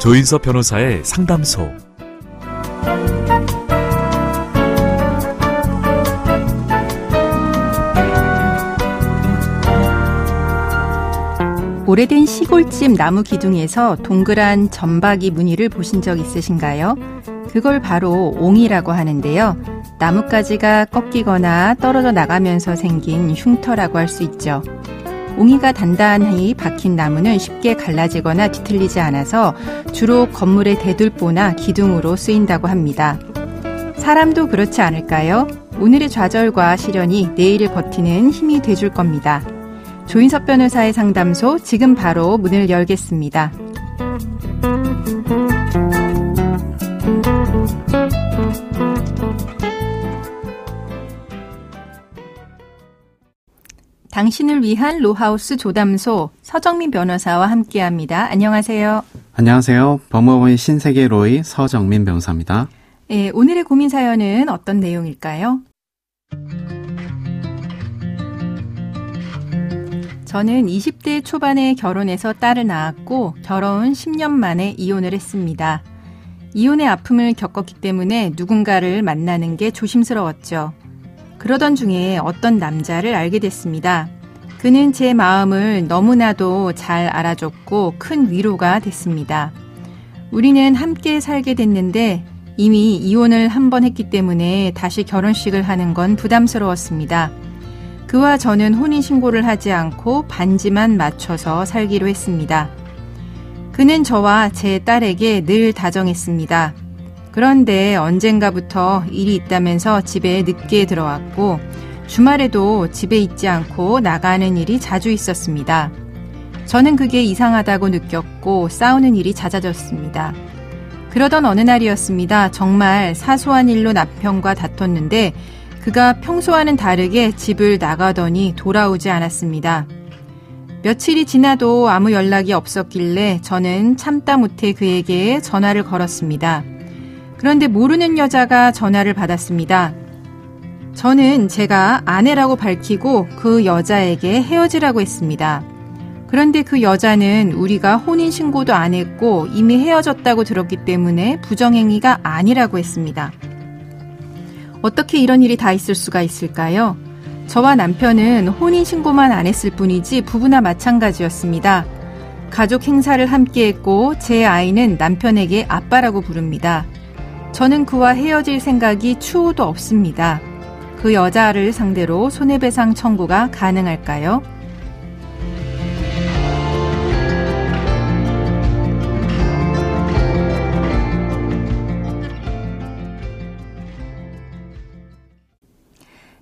조인섭 변호사의 상담소. 오래된 시골집 나무 기둥에서 동그란 점박이 무늬를 보신 적 있으신가요? 그걸 바로 옹이라고 하는데요. 나뭇가지가 꺾이거나 떨어져 나가면서 생긴 흉터라고 할 수 있죠. 옹이가 단단히 박힌 나무는 쉽게 갈라지거나 뒤틀리지 않아서 주로 건물의 대들보나 기둥으로 쓰인다고 합니다. 사람도 그렇지 않을까요? 오늘의 좌절과 시련이 내일을 버티는 힘이 돼줄 겁니다. 조인섭 변호사의 상담소 지금 바로 문을 열겠습니다. 당신을 위한 로하우스 조담소 서정민 변호사와 함께합니다. 안녕하세요. 안녕하세요. 법무법인 신세계 로이 서정민 변호사입니다. 네, 오늘의 고민 사연은 어떤 내용일까요? 저는 20대 초반에 결혼해서 딸을 낳았고 결혼 10년 만에 이혼을 했습니다. 이혼의 아픔을 겪었기 때문에 누군가를 만나는 게 조심스러웠죠. 그러던 중에 어떤 남자를 알게 됐습니다. 그는 제 마음을 너무나도 잘 알아줬고 큰 위로가 됐습니다. 우리는 함께 살게 됐는데 이미 이혼을 한 번 했기 때문에 다시 결혼식을 하는 건 부담스러웠습니다. 그와 저는 혼인신고를 하지 않고 반지만 맞춰서 살기로 했습니다. 그는 저와 제 딸에게 늘 다정했습니다. 그런데 언젠가부터 일이 있다면서 집에 늦게 들어왔고 주말에도 집에 있지 않고 나가는 일이 자주 있었습니다. 저는 그게 이상하다고 느꼈고 싸우는 일이 잦아졌습니다. 그러던 어느 날이었습니다. 정말 사소한 일로 남편과 다퉜는데 그가 평소와는 다르게 집을 나가더니 돌아오지 않았습니다. 며칠이 지나도 아무 연락이 없었길래 저는 참다 못해 그에게 전화를 걸었습니다. 그런데 모르는 여자가 전화를 받았습니다. 저는 제가 아내라고 밝히고 그 여자에게 헤어지라고 했습니다. 그런데 그 여자는 우리가 혼인신고도 안 했고 이미 헤어졌다고 들었기 때문에 부정행위가 아니라고 했습니다. 어떻게 이런 일이 다 있을 수가 있을까요? 저와 남편은 혼인신고만 안 했을 뿐이지 부부나 마찬가지였습니다. 가족 행사를 함께 했고 제 아이는 남편에게 아빠라고 부릅니다. 저는 그와 헤어질 생각이 추호도 없습니다. 그 여자를 상대로 손해배상 청구가 가능할까요?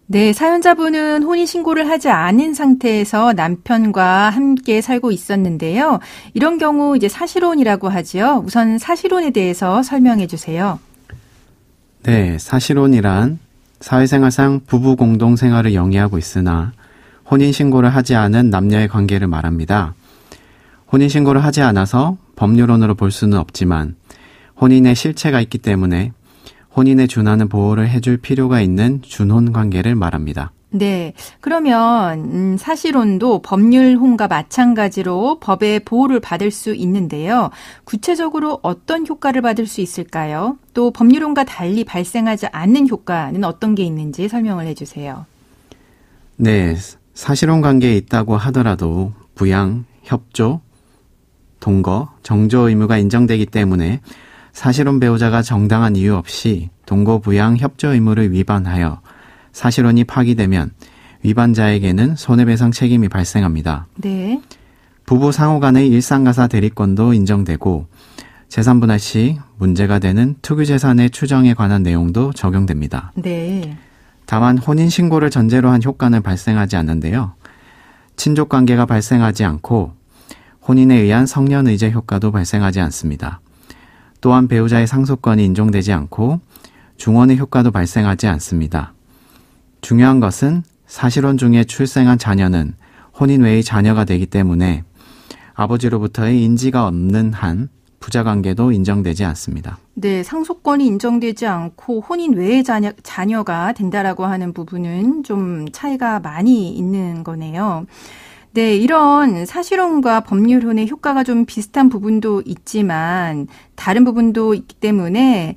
네, 사연자분은 혼인신고를 하지 않은 상태에서 남편과 함께 살고 있었는데요. 이런 경우 이제 사실혼이라고 하죠. 우선 사실혼에 대해서 설명해 주세요. 네, 사실혼이란 사회생활상 부부 공동생활을 영위하고 있으나 혼인신고를 하지 않은 남녀의 관계를 말합니다. 혼인신고를 하지 않아서 법률혼으로 볼 수는 없지만 혼인의 실체가 있기 때문에 혼인에 준하는 보호를 해줄 필요가 있는 준혼 관계를 말합니다. 네, 그러면 사실혼도 법률혼과 마찬가지로 법의 보호를 받을 수 있는데요. 구체적으로 어떤 효과를 받을 수 있을까요? 또 법률혼과 달리 발생하지 않는 효과는 어떤 게 있는지 설명을 해주세요. 네, 사실혼 관계에 있다고 하더라도 부양, 협조, 동거, 정조 의무가 인정되기 때문에 사실혼 배우자가 정당한 이유 없이 동거, 부양, 협조 의무를 위반하여 사실혼이 파기되면 위반자에게는 손해배상 책임이 발생합니다. 네. 부부 상호 간의 일상가사 대리권도 인정되고 재산분할 시 문제가 되는 특유재산의 추정에 관한 내용도 적용됩니다. 네. 다만 혼인신고를 전제로 한 효과는 발생하지 않는데요. 친족관계가 발생하지 않고 혼인에 의한 성년의제 효과도 발생하지 않습니다. 또한 배우자의 상속권이 인정되지 않고 중원의 효과도 발생하지 않습니다. 중요한 것은 사실혼 중에 출생한 자녀는 혼인 외의 자녀가 되기 때문에 아버지로부터의 인지가 없는 한 부자관계도 인정되지 않습니다. 네, 상속권이 인정되지 않고 혼인 외의 자녀가 된다라고 하는 부분은 좀 차이가 많이 있는 거네요. 네, 이런 사실혼과 법률혼의 효과가 좀 비슷한 부분도 있지만 다른 부분도 있기 때문에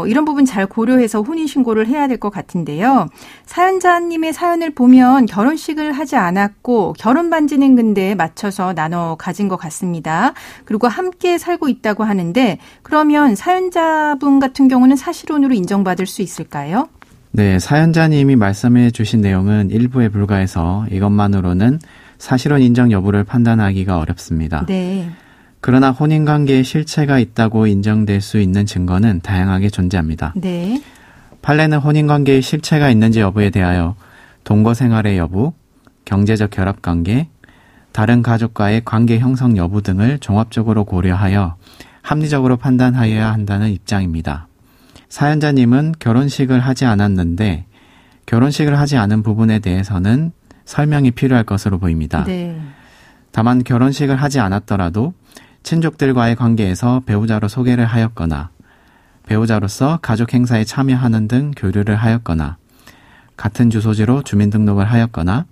이런 부분 잘 고려해서 혼인신고를 해야 될 것 같은데요. 사연자님의 사연을 보면 결혼식을 하지 않았고 결혼반지는 근데 맞춰서 나눠 가진 것 같습니다. 그리고 함께 살고 있다고 하는데 그러면 사연자분 같은 경우는 사실혼으로 인정받을 수 있을까요? 네, 사연자님이 말씀해 주신 내용은 일부에 불과해서 이것만으로는 사실혼 인정 여부를 판단하기가 어렵습니다. 네. 그러나 혼인관계에 실체가 있다고 인정될 수 있는 증거는 다양하게 존재합니다. 네. 판례는 혼인관계에 실체가 있는지 여부에 대하여 동거생활의 여부, 경제적 결합관계, 다른 가족과의 관계 형성 여부 등을 종합적으로 고려하여 합리적으로 판단하여야 한다는 입장입니다. 사연자님은 결혼식을 하지 않았는데 결혼식을 하지 않은 부분에 대해서는 설명이 필요할 것으로 보입니다. 네. 다만 결혼식을 하지 않았더라도 친족들과의 관계에서 배우자로 소개를 하였거나 배우자로서 가족 행사에 참여하는 등 교류를 하였거나 같은 주소지로 주민등록을 하였거나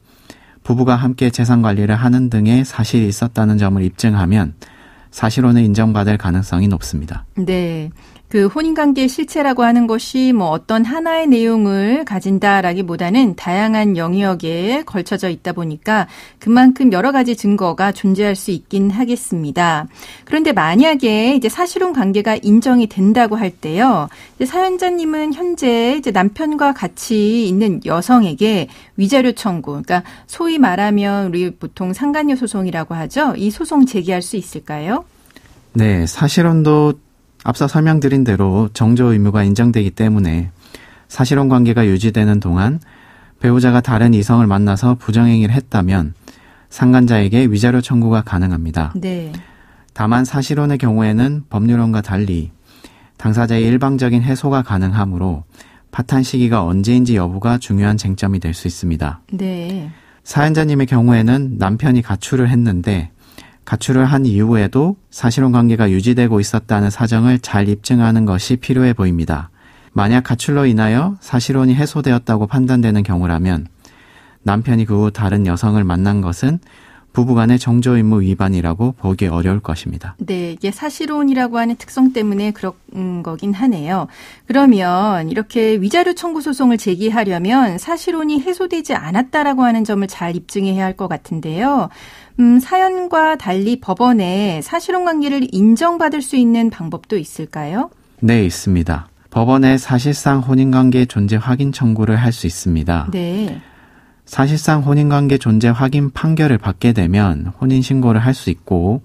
부부가 함께 재산관리를 하는 등의 사실이 있었다는 점을 입증하면 사실혼을 인정받을 가능성이 높습니다. 네. 그 혼인관계의 실체라고 하는 것이 뭐 어떤 하나의 내용을 가진다라기보다는 다양한 영역에 걸쳐져 있다 보니까 그만큼 여러 가지 증거가 존재할 수 있긴 하겠습니다. 그런데 만약에 이제 사실혼 관계가 인정이 된다고 할 때요, 이제 사연자님은 현재 이제 남편과 같이 있는 여성에게 위자료 청구, 그러니까 소위 말하면 우리 보통 상간녀 소송이라고 하죠. 이 소송 제기할 수 있을까요? 네, 사실혼도 앞서 설명드린 대로 정조 의무가 인정되기 때문에 사실혼 관계가 유지되는 동안 배우자가 다른 이성을 만나서 부정행위를 했다면 상간자에게 위자료 청구가 가능합니다. 네. 다만 사실혼의 경우에는 법률혼과 달리 당사자의 일방적인 해소가 가능하므로 파탄 시기가 언제인지 여부가 중요한 쟁점이 될 수 있습니다. 네. 사연자님의 경우에는 남편이 가출을 했는데 가출을 한 이후에도 사실혼 관계가 유지되고 있었다는 사정을 잘 입증하는 것이 필요해 보입니다. 만약 가출로 인하여 사실혼이 해소되었다고 판단되는 경우라면 남편이 그 후 다른 여성을 만난 것은 부부간의 정조의무 위반이라고 보기 어려울 것입니다. 네, 이게 사실혼이라고 하는 특성 때문에 그런 거긴 하네요. 그러면 이렇게 위자료 청구 소송을 제기하려면 사실혼이 해소되지 않았다라고 하는 점을 잘 입증해야 할 것 같은데요. 사연과 달리 법원에 사실혼 관계를 인정받을 수 있는 방법도 있을까요? 네, 있습니다. 법원에 사실상 혼인관계 존재 확인 청구를 할 수 있습니다. 네. 사실상 혼인관계 존재 확인 판결을 받게 되면 혼인신고를 할 수 있고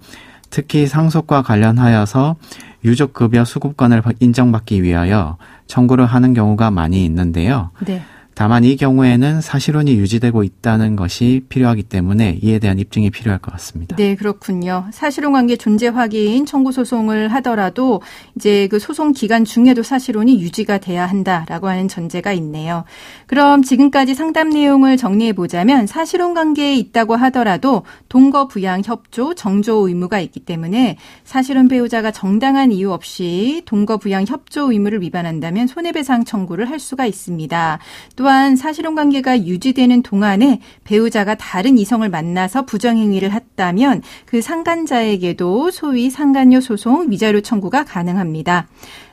특히 상속과 관련하여서 유족급여 수급권을 인정받기 위하여 청구를 하는 경우가 많이 있는데요. 네. 다만 이 경우에는 사실혼이 유지되고 있다는 것이 필요하기 때문에 이에 대한 입증이 필요할 것 같습니다. 네, 그렇군요. 사실혼 관계 존재 확인 청구 소송을 하더라도 이제 그 소송 기간 중에도 사실혼이 유지가 돼야 한다라고 하는 전제가 있네요. 그럼 지금까지 상담 내용을 정리해 보자면 사실혼 관계에 있다고 하더라도 동거 부양 협조 정조 의무가 있기 때문에 사실혼 배우자가 정당한 이유 없이 동거 부양 협조 의무를 위반한다면 손해배상 청구를 할 수가 있습니다. 또한 사실혼 관계가 유지되는 동안에 배우자가 다른 이성을 만나서 부정행위를 했다면 그 상간자에게도 소위 상간녀 소송 위자료 청구가 가능합니다.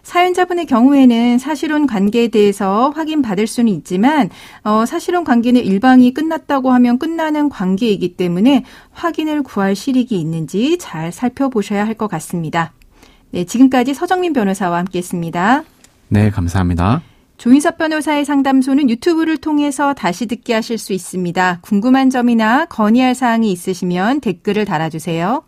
사연자분의 경우에는 사실혼 관계에 대해서 확인받을 수는 있지만 사실혼 관계는 일방이 끝났다고 하면 끝나는 관계이기 때문에 확인을 구할 실익이 있는지 잘 살펴보셔야 할 것 같습니다. 네, 지금까지 서정민 변호사와 함께했습니다. 네, 감사합니다. 조인섭 변호사의 상담소는 유튜브를 통해서 다시 듣게 하실 수 있습니다. 궁금한 점이나 건의할 사항이 있으시면 댓글을 달아주세요.